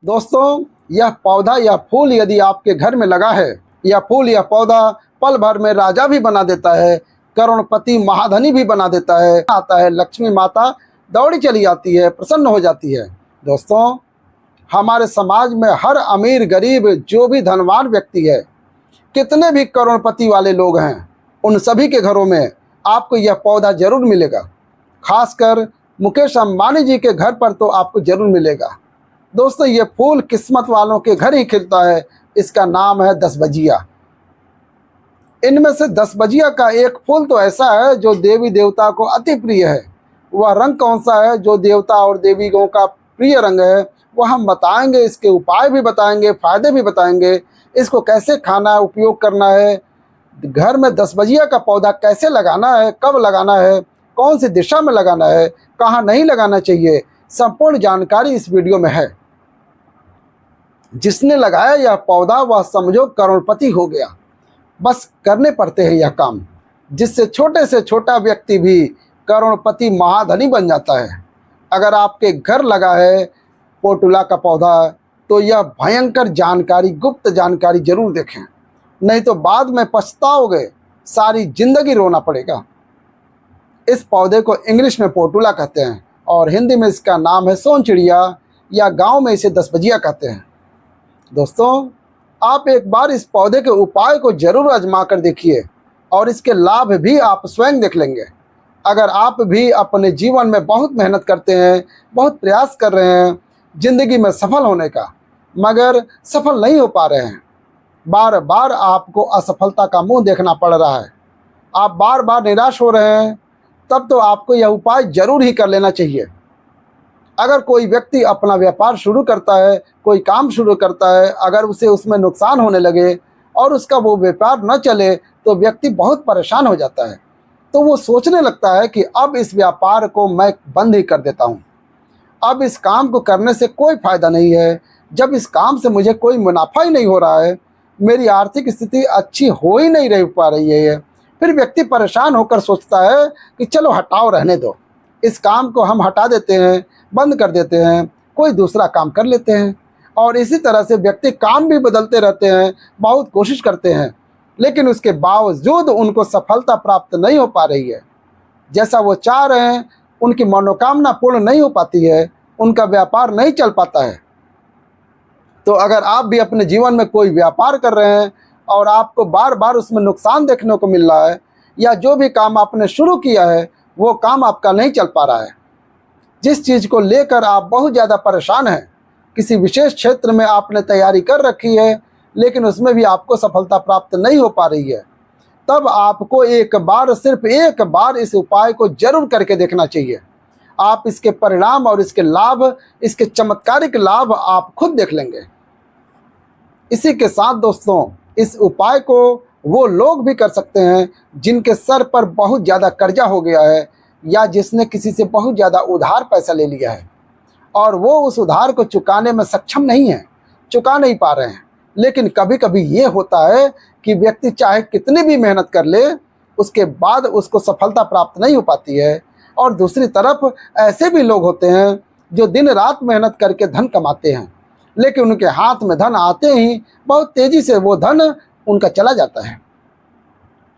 दोस्तों, यह पौधा या फूल यदि आपके घर में लगा है, यह फूल या पौधा पल भर में राजा भी बना देता है, करोड़पति महाधनी भी बना देता है। आता है लक्ष्मी माता दौड़ी चली आती है, प्रसन्न हो जाती है। दोस्तों, हमारे समाज में हर अमीर गरीब जो भी धनवान व्यक्ति है, कितने भी करोड़पति वाले लोग हैं, उन सभी के घरों में आपको यह पौधा जरूर मिलेगा। खासकर मुकेश अंबानी जी के घर पर तो आपको जरूर मिलेगा। दोस्तों, ये फूल किस्मत वालों के घर ही खिलता है। इसका नाम है 10 बजिया। इनमें से 10 बजिया का एक फूल तो ऐसा है जो देवी देवता को अति प्रिय है। वह रंग कौन सा है जो देवता और देवियों का प्रिय रंग है, वह हम बताएंगे। इसके उपाय भी बताएंगे, फायदे भी बताएंगे, इसको कैसे खाना है, उपयोग करना है, घर में 10 बजिया का पौधा कैसे लगाना है, कब लगाना है, कौन सी दिशा में लगाना है, कहाँ नहीं लगाना चाहिए, संपूर्ण जानकारी इस वीडियो में है। जिसने लगाया यह पौधा वह समझो करोड़पति हो गया। बस करने पड़ते हैं यह काम, जिससे छोटे से छोटा व्यक्ति भी करोड़पति महाधनी बन जाता है। अगर आपके घर लगा है पोटुला का पौधा, तो यह भयंकर जानकारी, गुप्त जानकारी जरूर देखें, नहीं तो बाद में पछताओगे, सारी जिंदगी रोना पड़ेगा। इस पौधे को इंग्लिश में पोटुला कहते हैं और हिंदी में इसका नाम है सोन चिड़िया, या गांव में इसे 10 बजिया कहते हैं। दोस्तों, आप एक बार इस पौधे के उपाय को जरूर आजमा कर देखिए और इसके लाभ भी आप स्वयं देख लेंगे। अगर आप भी अपने जीवन में बहुत मेहनत करते हैं, बहुत प्रयास कर रहे हैं जिंदगी में सफल होने का, मगर सफल नहीं हो पा रहे हैं, बार बार आपको असफलता का मुंह देखना पड़ रहा है, आप बार बार निराश हो रहे हैं, तब तो आपको यह उपाय जरूर ही कर लेना चाहिए। अगर कोई व्यक्ति अपना व्यापार शुरू करता है, कोई काम शुरू करता है, अगर उसे उसमें नुकसान होने लगे और उसका वो व्यापार न चले, तो व्यक्ति बहुत परेशान हो जाता है। तो वो सोचने लगता है कि अब इस व्यापार को मैं बंद ही कर देता हूँ, अब इस काम को करने से कोई फायदा नहीं है, जब इस काम से मुझे कोई मुनाफा ही नहीं हो रहा है, मेरी आर्थिक स्थिति अच्छी हो ही नहीं रह पा रही है। फिर व्यक्ति परेशान होकर सोचता है कि चलो हटाओ, रहने दो, इस काम को हम हटा देते हैं, बंद कर देते हैं, कोई दूसरा काम कर लेते हैं। और इसी तरह से व्यक्ति काम भी बदलते रहते हैं, बहुत कोशिश करते हैं, लेकिन उसके बावजूद उनको सफलता प्राप्त नहीं हो पा रही है। जैसा वो चाह रहे हैं उनकी मनोकामना पूर्ण नहीं हो पाती है, उनका व्यापार नहीं चल पाता है। तो अगर आप भी अपने जीवन में कोई व्यापार कर रहे हैं और आपको बार बार उसमें नुकसान देखने को मिल रहा है, या जो भी काम आपने शुरू किया है वो काम आपका नहीं चल पा रहा है, जिस चीज़ को लेकर आप बहुत ज़्यादा परेशान हैं, किसी विशेष क्षेत्र में आपने तैयारी कर रखी है लेकिन उसमें भी आपको सफलता प्राप्त नहीं हो पा रही है, तब आपको एक बार, सिर्फ एक बार इस उपाय को जरूर करके देखना चाहिए। आप इसके परिणाम और इसके लाभ, इसके चमत्कारिक लाभ आप खुद देख लेंगे। इसी के साथ दोस्तों, इस उपाय को वो लोग भी कर सकते हैं जिनके सर पर बहुत ज़्यादा कर्जा हो गया है, या जिसने किसी से बहुत ज़्यादा उधार पैसा ले लिया है और वो उस उधार को चुकाने में सक्षम नहीं है, चुका नहीं पा रहे हैं। लेकिन कभी कभी ये होता है कि व्यक्ति चाहे कितनी भी मेहनत कर ले, उसके बाद उसको सफलता प्राप्त नहीं हो पाती है। और दूसरी तरफ ऐसे भी लोग होते हैं जो दिन रात मेहनत करके धन कमाते हैं, लेकिन उनके हाथ में धन आते ही बहुत तेज़ी से वो धन उनका चला जाता है।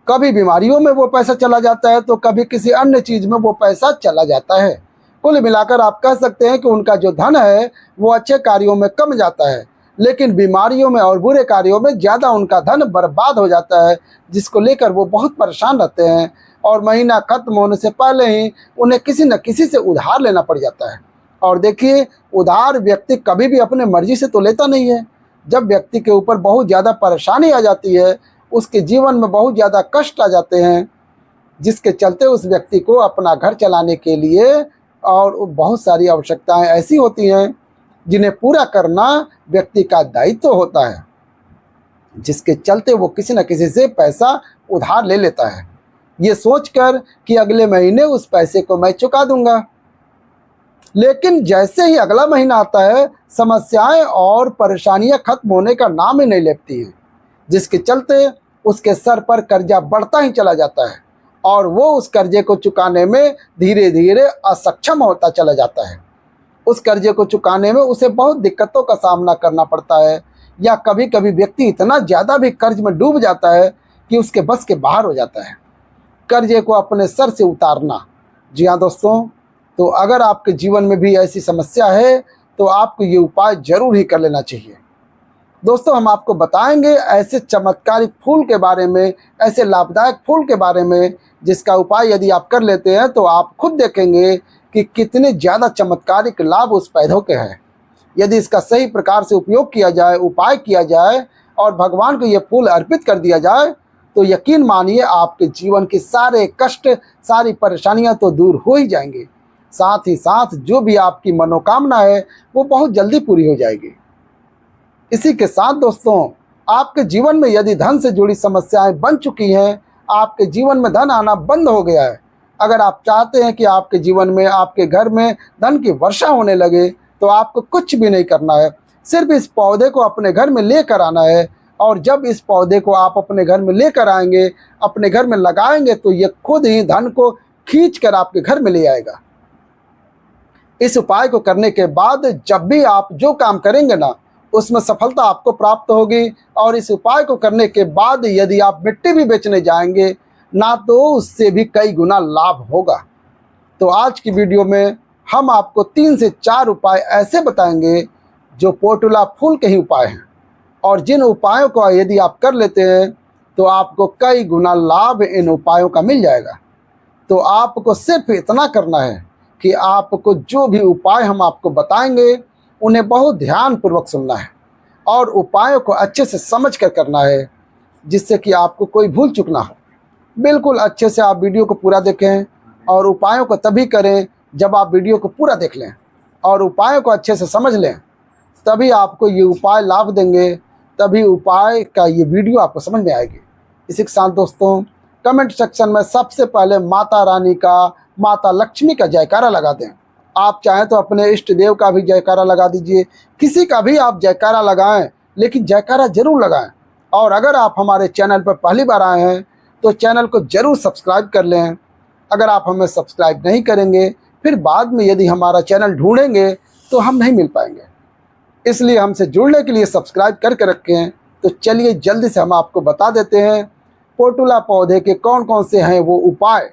कभी बीमारियों में वो पैसा चला जाता है, तो कभी किसी अन्य चीज़ में वो पैसा चला जाता है। कुल मिलाकर आप कह सकते हैं कि उनका जो धन है वो अच्छे कार्यों में कम जाता है, लेकिन बीमारियों में और बुरे कार्यों में ज़्यादा उनका धन बर्बाद हो जाता है, जिसको लेकर वो बहुत परेशान रहते हैं और महीना खत्म होने से पहले ही उन्हें किसी न किसी से उधार लेना पड़ जाता है। और देखिए, उधार व्यक्ति कभी भी अपने मर्जी से तो लेता नहीं है। जब व्यक्ति के ऊपर बहुत ज़्यादा परेशानी आ जाती है, उसके जीवन में बहुत ज़्यादा कष्ट आ जाते हैं, जिसके चलते उस व्यक्ति को अपना घर चलाने के लिए और बहुत सारी आवश्यकताएं ऐसी होती हैं जिन्हें पूरा करना व्यक्ति का दायित्व होता है, जिसके चलते वो किसी न किसी से पैसा उधार ले लेता है, ये सोचकर कि अगले महीने उस पैसे को मैं चुका दूंगा। लेकिन जैसे ही अगला महीना आता है, समस्याएं और परेशानियां खत्म होने का नाम ही नहीं लेती हैं, जिसके चलते उसके सर पर कर्जा बढ़ता ही चला जाता है और वो उस कर्जे को चुकाने में धीरे धीरे असक्षम होता चला जाता है। उस कर्जे को चुकाने में उसे बहुत दिक्कतों का सामना करना पड़ता है, या कभी कभी व्यक्ति इतना ज़्यादा भी कर्ज में डूब जाता है कि उसके बस के बाहर हो जाता है। कर्जे को अपने सर से उतारना। जी हाँ दोस्तों, तो अगर आपके जीवन में भी ऐसी समस्या है तो आपको ये उपाय जरूर ही कर लेना चाहिए। दोस्तों, हम आपको बताएंगे ऐसे चमत्कारिक फूल के बारे में, ऐसे लाभदायक फूल के बारे में जिसका उपाय यदि आप कर लेते हैं तो आप खुद देखेंगे कि कितने ज़्यादा चमत्कारिक लाभ उस पौधों के हैं। यदि इसका सही प्रकार से उपयोग किया जाए, उपाय किया जाए और भगवान को ये फूल अर्पित कर दिया जाए तो यकीन मानिए आपके जीवन के सारे कष्ट, सारी परेशानियां तो दूर हो ही जाएंगी। साथ ही साथ जो भी आपकी मनोकामना है वो बहुत जल्दी पूरी हो जाएगी। इसी के साथ दोस्तों, आपके जीवन में यदि धन से जुड़ी समस्याएं बन चुकी हैं, आपके जीवन में धन आना बंद हो गया है, अगर आप चाहते हैं कि आपके जीवन में, आपके घर में धन की वर्षा होने लगे, तो आपको कुछ भी नहीं करना है। सिर्फ इस पौधे को अपने घर में लेकर आना है, और जब इस पौधे को आप अपने घर में लेकर आएंगे, अपने घर में लगाएंगे, तो ये खुद ही धन को खींच कर आपके घर में ले आएगा। इस उपाय को करने के बाद जब भी आप जो काम करेंगे ना, उसमें सफलता आपको प्राप्त होगी। और इस उपाय को करने के बाद यदि आप मिट्टी भी बेचने जाएंगे ना, तो उससे भी कई गुना लाभ होगा। तो आज की वीडियो में हम आपको 3 से 4 उपाय ऐसे बताएंगे जो पोर्टुला फूल के ही उपाय हैं, और जिन उपायों को यदि आप कर लेते हैं तो आपको कई गुना लाभ इन उपायों का मिल जाएगा। तो आपको सिर्फ इतना करना है कि आपको जो भी उपाय हम आपको बताएंगे उन्हें बहुत ध्यानपूर्वक सुनना है और उपायों को अच्छे से समझ कर करना है, जिससे कि आपको कोई भूल चूक ना हो। बिल्कुल अच्छे से आप वीडियो को पूरा देखें, और उपायों को तभी करें जब आप वीडियो को पूरा देख लें और उपायों को अच्छे से समझ लें, तभी आपको ये उपाय लाभ देंगे, तभी उपाय का ये वीडियो आपको समझ में आएगी। इसी के साथ दोस्तों, कमेंट सेक्शन में सबसे पहले माता रानी का, माता लक्ष्मी का जयकारा लगा दें। आप चाहें तो अपने इष्ट देव का भी जयकारा लगा दीजिए, किसी का भी आप जयकारा लगाएं, लेकिन जयकारा जरूर लगाएं। और अगर आप हमारे चैनल पर पहली बार आए हैं तो चैनल को जरूर सब्सक्राइब कर लें। अगर आप हमें सब्सक्राइब नहीं करेंगे, फिर बाद में यदि हमारा चैनल ढूंढेंगे तो हम नहीं मिल पाएंगे। इसलिए हमसे जुड़ने के लिए सब्सक्राइब करके रखें। तो चलिए जल्दी से हम आपको बता देते हैं पोर्टुला पौधे के कौन कौन से हैं वो उपाय।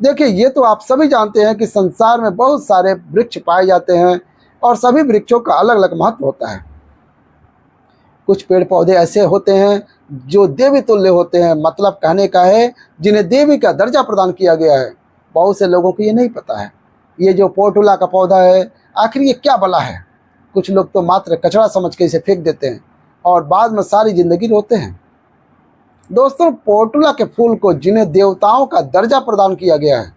देखिए, ये तो आप सभी जानते हैं कि संसार में बहुत सारे वृक्ष पाए जाते हैं और सभी वृक्षों का अलग अलग महत्व होता है। कुछ पेड़ पौधे ऐसे होते हैं जो देवी तुल्य होते हैं, मतलब कहने का है जिन्हें देवी का दर्जा प्रदान किया गया है। बहुत से लोगों को ये नहीं पता है ये जो पोर्टुला का पौधा है आखिर ये क्या भला है। कुछ लोग तो मात्र कचरा समझ के इसे फेंक देते हैं और बाद में सारी जिंदगी रोते हैं। दोस्तों, पोर्टुला के फूल को जिन्हें देवताओं का दर्जा प्रदान किया गया है,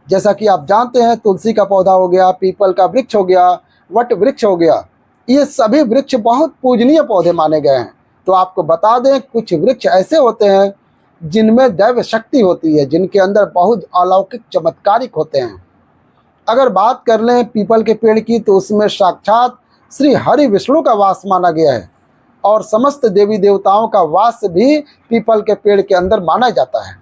जैसा कि आप जानते हैं तुलसी का पौधा हो गया, पीपल का वृक्ष हो गया, वट वृक्ष हो गया, ये सभी वृक्ष बहुत पूजनीय पौधे माने गए हैं। तो आपको बता दें, कुछ वृक्ष ऐसे होते हैं जिनमें दैव शक्ति होती है, जिनके अंदर बहुत अलौकिक चमत्कारिक होते हैं। अगर बात कर लें पीपल के पेड़ की, तो उसमें साक्षात श्री हरि विष्णु का वास माना गया है और समस्त देवी देवताओं का वास भी पीपल के पेड़ के अंदर माना जाता है।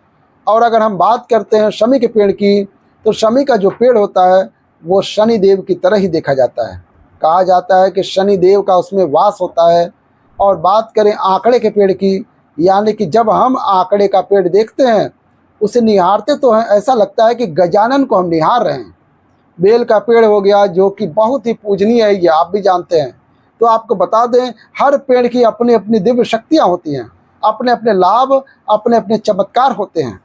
और अगर हम बात करते हैं शमी के पेड़ की, तो शमी का जो पेड़ होता है वो शनि देव की तरह ही देखा जाता है। कहा जाता है कि शनि देव का उसमें वास होता है। और बात करें आंकड़े के पेड़ की, यानी कि जब हम आंकड़े का पेड़ देखते हैं, उसे निहारते तो हैं, ऐसा लगता है कि गजानन को हम निहार रहे हैं। बेल का पेड़ हो गया जो कि बहुत ही पूजनीय है, ये आप भी जानते हैं। तो आपको बता दें, हर पेड़ की अपनी अपनी दिव्य शक्तियाँ होती हैं, अपने अपने लाभ, अपने अपने चमत्कार होते हैं।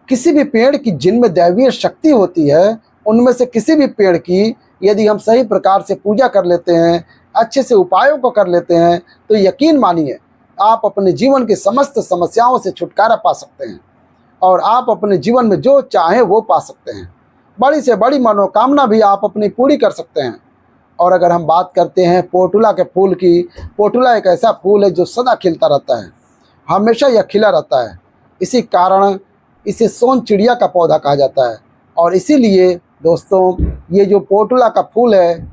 किसी भी पेड़ की जिनमें दैवीय शक्ति होती है, उनमें से किसी भी पेड़ की यदि हम सही प्रकार से पूजा कर लेते हैं, अच्छे से उपायों को कर लेते हैं, तो यकीन मानिए आप अपने जीवन की समस्त समस्याओं से छुटकारा पा सकते हैं और आप अपने जीवन में जो चाहें वो पा सकते हैं। बड़ी से बड़ी मनोकामना भी आप अपनी पूरी कर सकते हैं। और अगर हम बात करते हैं पोर्टुला के फूल की, पोर्टुला एक ऐसा फूल है जो सदा खिलता रहता है, हमेशा यह खिला रहता है। इसी कारण इसे सोन चिड़िया का पौधा कहा जाता है। और इसीलिए दोस्तों, ये जो पोर्टुला का फूल है,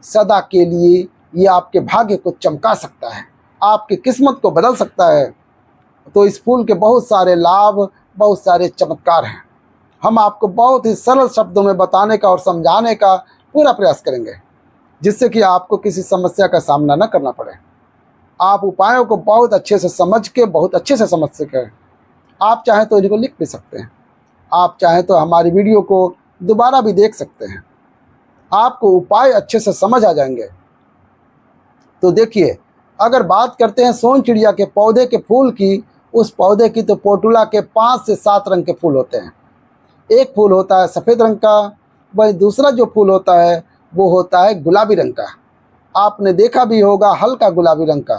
सदा के लिए ये आपके भाग्य को चमका सकता है, आपकी किस्मत को बदल सकता है। तो इस फूल के बहुत सारे लाभ, बहुत सारे चमत्कार हैं। हम आपको बहुत ही सरल शब्दों में बताने का और समझाने का पूरा प्रयास करेंगे, जिससे कि आपको किसी समस्या का सामना न करना पड़े। आप उपायों को बहुत अच्छे से समझ के बहुत अच्छे से समझ सकें। आप चाहें तो इनको लिख भी सकते हैं, आप चाहें तो हमारी वीडियो को दोबारा भी देख सकते हैं, आपको उपाय अच्छे से समझ आ जाएंगे। तो देखिए, अगर बात करते हैं सोन चिड़िया के पौधे के फूल की, उस पौधे की तो पोटुला के 5 से 7 रंग के फूल होते हैं। एक फूल होता है सफ़ेद रंग का, वही दूसरा जो फूल होता है वो होता है गुलाबी रंग का। आपने देखा भी होगा, हल्का गुलाबी रंग का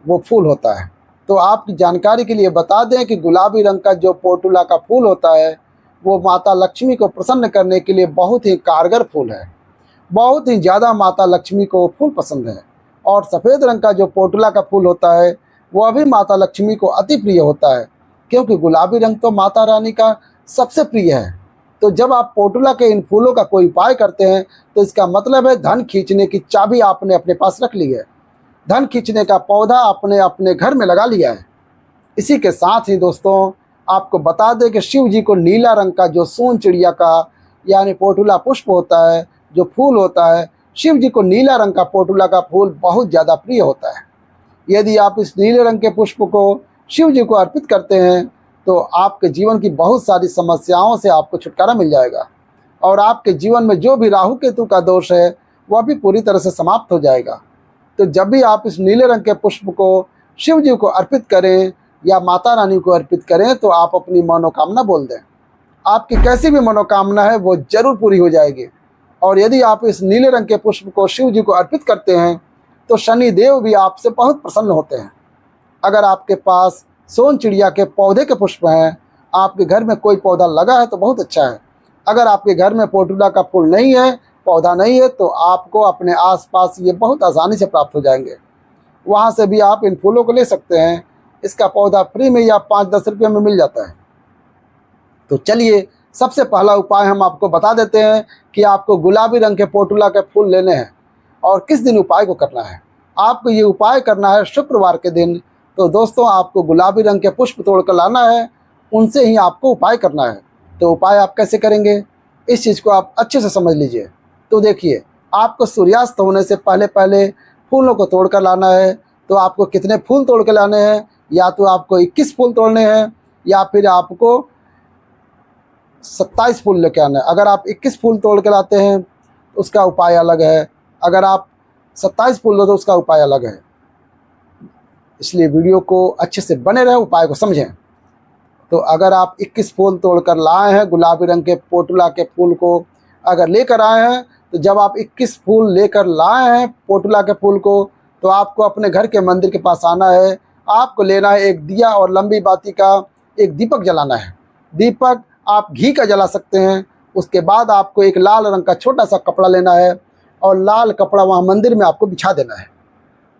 वो फूल होता है। तो आपकी जानकारी के लिए बता दें कि गुलाबी रंग का जो पोटुला का फूल होता है वो माता लक्ष्मी को प्रसन्न करने के लिए बहुत ही कारगर फूल है। बहुत ही ज़्यादा माता लक्ष्मी को फूल पसंद है। और सफ़ेद रंग का जो पोटुला का फूल होता है वह भी माता लक्ष्मी को अति प्रिय होता है, क्योंकि गुलाबी रंग तो माता रानी का सबसे प्रिय है। तो जब आप पोटुला के इन फूलों का कोई उपाय करते हैं तो इसका मतलब है धन खींचने की चाबी आपने अपने पास रख ली है, धन खींचने का पौधा आपने अपने घर में लगा लिया है। इसी के साथ ही दोस्तों, आपको बता दें कि शिव जी को नीला रंग का जो सोन चिड़िया का यानी पोटुला पुष्प होता है, जो फूल होता है, शिव जी को नीला रंग का पोटुला का फूल बहुत ज़्यादा प्रिय होता है। यदि आप इस नीले रंग के पुष्प को शिव जी को अर्पित करते हैं तो आपके जीवन की बहुत सारी समस्याओं से आपको छुटकारा मिल जाएगा, और आपके जीवन में जो भी राहु केतु का दोष है वह भी पूरी तरह से समाप्त हो जाएगा। तो जब भी आप इस नीले रंग के पुष्प को शिव जी को अर्पित करें या माता रानी को अर्पित करें तो आप अपनी मनोकामना बोल दें, आपकी कैसी भी मनोकामना है वो जरूर पूरी हो जाएगी। और यदि आप इस नीले रंग के पुष्प को शिव जी को अर्पित करते हैं तो शनि देव भी आपसे बहुत प्रसन्न होते हैं। अगर आपके पास सोन चिड़िया के पौधे के पुष्प हैं, आपके घर में कोई पौधा लगा है तो बहुत अच्छा है। अगर आपके घर में पोटुला का फूल नहीं है, पौधा नहीं है, तो आपको अपने आसपास ये बहुत आसानी से प्राप्त हो जाएंगे। वहाँ से भी आप इन फूलों को ले सकते हैं। इसका पौधा फ्री में या 5-10 रुपये में मिल जाता है। तो चलिए, सबसे पहला उपाय हम आपको बता देते हैं कि आपको गुलाबी रंग के पोटुला के फूल लेने हैं और किस दिन उपाय को करना है। आपको ये उपाय करना है शुक्रवार के दिन। तो दोस्तों, आपको गुलाबी रंग के पुष्प तोड़ कर लाना है, उनसे ही आपको उपाय करना है। तो उपाय आप कैसे करेंगे, इस चीज़ को आप अच्छे से समझ लीजिए। तो देखिए, आपको सूर्यास्त होने से पहले पहले फूलों को तोड़ कर लाना है। तो आपको कितने फूल तोड़ कर लाने हैं, या तो आपको 21 फूल तोड़ने हैं या फिर आपको 27 फूल लेके आना है। अगर आप 21 फूल तोड़ के लाते हैं तो उसका उपाय अलग है, अगर आप 27 फूल लो तो उसका उपाय अलग है। इसलिए वीडियो को अच्छे से बने रहे, उपाय को समझें। तो अगर आप 21 फूल तोड़कर लाए हैं, गुलाबी रंग के पोटुला के फूल को अगर लेकर आए हैं, तो जब आप 21 फूल लेकर लाए हैं पोटुला के फूल को, तो आपको अपने घर के मंदिर के पास आना है। आपको लेना है एक दिया और लंबी बाती का एक दीपक जलाना है। दीपक आप घी का जला सकते हैं। उसके बाद आपको एक लाल रंग का छोटा सा कपड़ा लेना है और लाल कपड़ा वहाँ मंदिर में आपको बिछा देना है।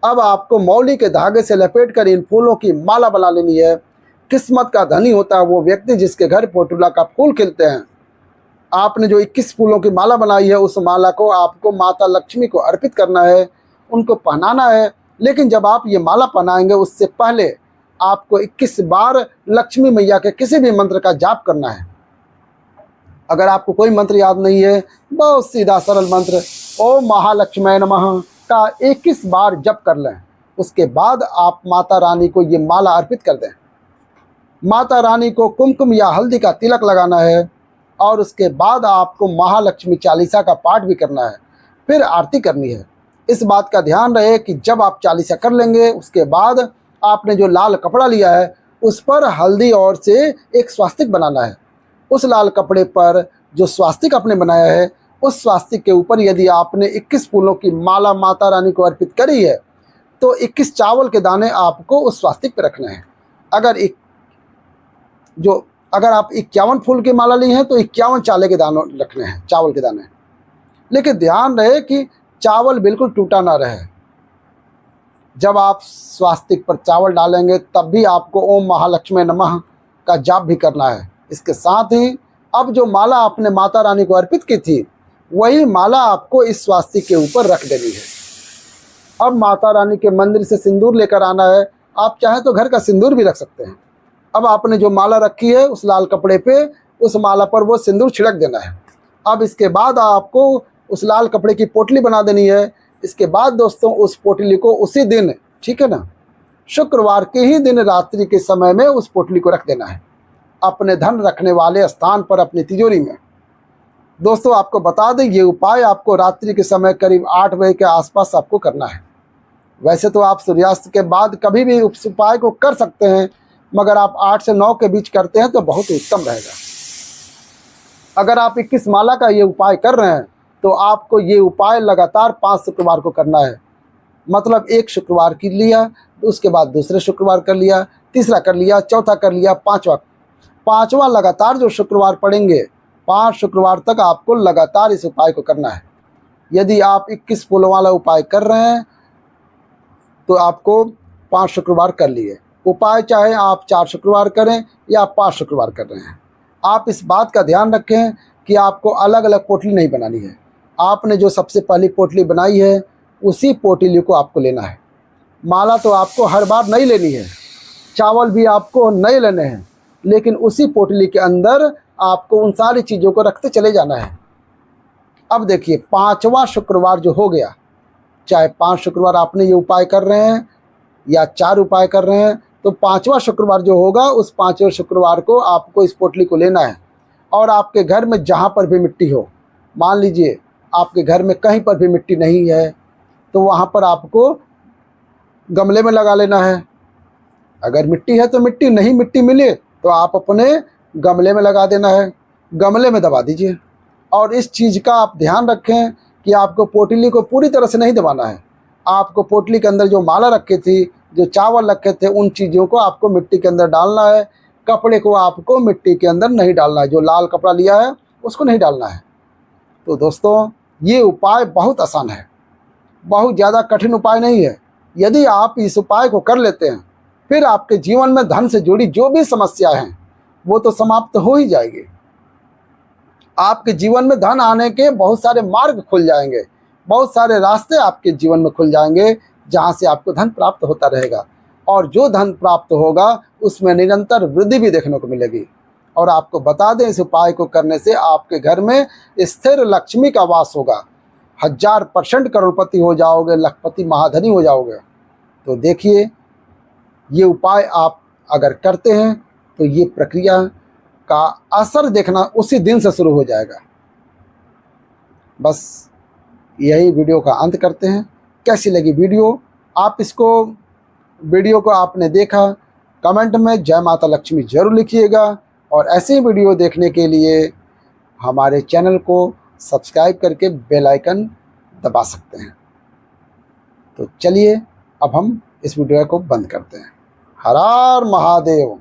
अब आपको मौली के धागे से लपेट कर इन फूलों की माला बना लेनी है। किस्मत का धनी होता है वो व्यक्ति जिसके घर पोटुला का फूल खिलते हैं। आपने जो 21 फूलों की माला बनाई है, उस माला को आपको माता लक्ष्मी को अर्पित करना है, उनको पहनाना है। लेकिन जब आप ये माला पहनाएंगे उससे पहले आपको 21 बार लक्ष्मी मैया के किसी भी मंत्र का जाप करना है। अगर आपको कोई मंत्र याद नहीं है, बहुत सीधा सरल मंत्र ओम महालक्ष्मी नमः का 21 बार जप कर लें। उसके बाद आप माता रानी को ये माला अर्पित कर दें। माता रानी को कुमकुम या हल्दी का तिलक लगाना है और उसके बाद आपको महालक्ष्मी चालीसा का पाठ भी करना है, फिर आरती करनी है। इस बात का ध्यान रहे कि जब आप चालीसा कर लेंगे उसके बाद आपने जो लाल कपड़ा लिया है उस पर हल्दी और से एक स्वास्तिक बनाना है। उस लाल कपड़े पर जो स्वास्तिक आपने बनाया है, उस स्वास्तिक के ऊपर यदि आपने 21 फूलों की माला माता रानी को अर्पित करी है तो 21 चावल के दाने आपको उस स्वास्तिक पर रखने हैं। अगर आप 51 फूल की माला ली हैं तो 51 चावल के दाने रखने हैं, चावल के दाने। लेकिन ध्यान रहे कि चावल बिल्कुल टूटा ना रहे। जब आप स्वास्तिक पर चावल डालेंगे तब भी आपको ओम महालक्ष्मी नमः का जाप भी करना है। इसके साथ ही अब जो माला आपने माता रानी को अर्पित की थी वही माला आपको इस स्वास्तिक के ऊपर रख देनी है। अब माता रानी के मंदिर से सिंदूर लेकर आना है। आप चाहें तो घर का सिंदूर भी रख सकते हैं। अब आपने जो माला रखी है उस लाल कपड़े पे उस माला पर वो सिंदूर छिड़क देना है। अब इसके बाद आपको उस लाल कपड़े की पोटली बना देनी है। इसके बाद दोस्तों उस पोटली को उसी दिन, ठीक है ना, शुक्रवार के ही दिन रात्रि के समय में उस पोटली को रख देना है अपने धन रखने वाले स्थान पर, अपनी तिजोरी में। दोस्तों आपको बता दें, ये उपाय आपको रात्रि के समय करीब 8 बजे के आसपास आपको करना है। वैसे तो आप सूर्यास्त के बाद कभी भी उस उपाय को कर सकते हैं, मगर आप 8 से 9 के बीच करते हैं तो बहुत उत्तम रहेगा। अगर आप 21 माला का ये उपाय कर रहे हैं तो आपको ये उपाय लगातार 5 शुक्रवार को करना है। मतलब एक शुक्रवार की लिया, उसके बाद दूसरे शुक्रवार कर लिया, तीसरा कर लिया, चौथा कर लिया, पांचवा लगातार जो शुक्रवार पड़ेंगे 5 शुक्रवार तक आपको लगातार इस उपाय को करना है। यदि आप 21 फूलों वाला उपाय कर रहे हैं तो आपको 5 शुक्रवार कर लिए उपाय, चाहे आप 4 शुक्रवार करें या 5 शुक्रवार कर रहे हैं। आप इस बात का ध्यान रखें कि आपको अलग अलग पोटली नहीं बनानी है। आपने जो सबसे पहली पोटली बनाई है उसी पोटली को आपको लेना है। माला तो आपको हर बार नहीं लेनी है, चावल भी आपको नहीं लेने हैं, लेकिन उसी पोटली के अंदर आपको उन सारी चीज़ों को रखते चले जाना है। अब देखिए 5वां शुक्रवार जो हो गया, चाहे 5 शुक्रवार आपने ये उपाय कर रहे हैं या 4 उपाय कर रहे हैं, तो 5वां शुक्रवार जो होगा उस 5वें शुक्रवार को आपको इस पोटली को लेना है। और आपके घर में जहाँ पर भी मिट्टी हो, मान लीजिए आपके घर में कहीं पर भी मिट्टी नहीं है तो वहाँ पर आपको गमले में लगा लेना है। अगर मिट्टी है तो मिट्टी, नहीं मिट्टी मिले तो आप अपने गमले में लगा देना है, गमले में दबा दीजिए। और इस चीज़ का आप ध्यान रखें कि आपको पोटली को पूरी तरह से नहीं दबाना है। आपको पोटली के अंदर जो माला रखी थी, जो चावल रखे थे, उन चीज़ों को आपको मिट्टी के अंदर डालना है। कपड़े को आपको मिट्टी के अंदर नहीं डालना है, जो लाल कपड़ा लिया है उसको नहीं डालना है। तो दोस्तों ये उपाय बहुत आसान है, बहुत ज़्यादा कठिन उपाय नहीं है। यदि आप इस उपाय को कर लेते हैं फिर आपके जीवन में धन से जुड़ी जो भी समस्या हैं वो तो समाप्त हो ही जाएगी। आपके जीवन में धन आने के बहुत सारे मार्ग खुल जाएंगे, बहुत सारे रास्ते आपके जीवन में खुल जाएंगे जहाँ से आपको धन प्राप्त होता रहेगा। और जो धन प्राप्त होगा उसमें निरंतर वृद्धि भी देखने को मिलेगी। और आपको बता दें, इस उपाय को करने से आपके घर में स्थिर लक्ष्मी का वास होगा। 1000% करोड़पति हो जाओगे, लखपति महाधनी हो जाओगे। तो देखिए ये उपाय आप अगर करते हैं तो ये प्रक्रिया का असर देखना उसी दिन से शुरू हो जाएगा। बस यही वीडियो का अंत करते हैं। कैसी लगी वीडियो, आप वीडियो को आपने देखा, कमेंट में जय माता लक्ष्मी जरूर लिखिएगा। और ऐसे वीडियो देखने के लिए हमारे चैनल को सब्सक्राइब करके बेल आइकन दबा सकते हैं। तो चलिए अब हम इस वीडियो को बंद करते हैं। हर हर महादेव।